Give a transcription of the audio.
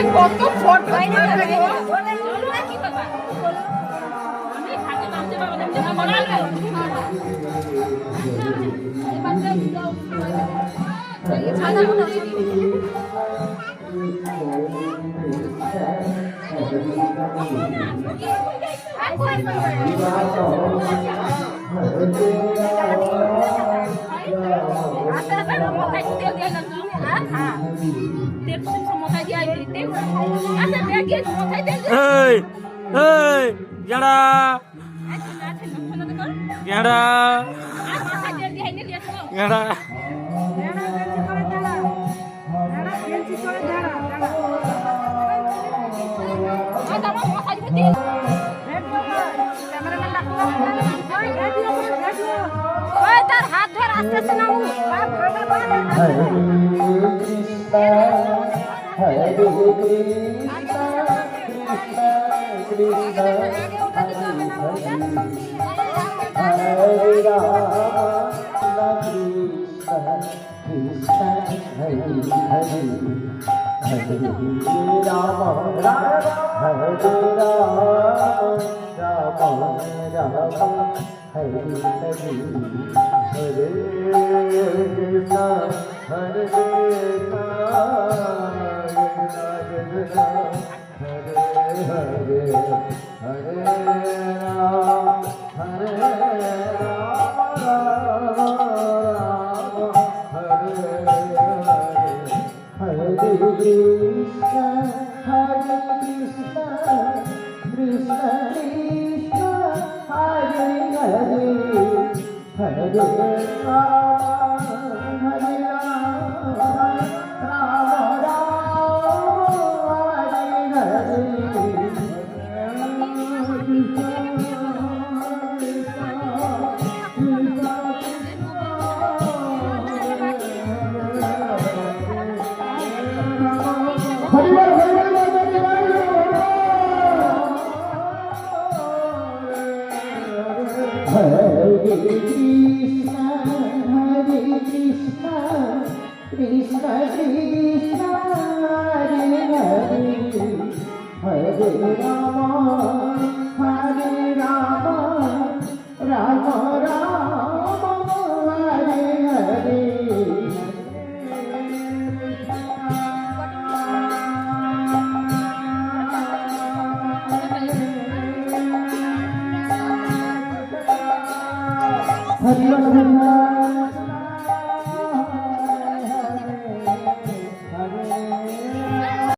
কত ফটো তার হাত ধরে আস্তে আস্তে নামু হরে কৃষ্ণ কৃষ্ণ হরে রাম কৃষ্ণ হরে হরে হরে রাম রাম হরে রাম রাম রাম হরে হরে হরে কৃষ্ণ হরে কৃষ্ণ হরে হরে রাম হরে রাম হরে হরে কৃষ্ণ হরে কৃষ্ণ কৃষ্ণ কৃষ্ণ হরে হরে হরে রাম হরে রাম রাম রাম হরে हरि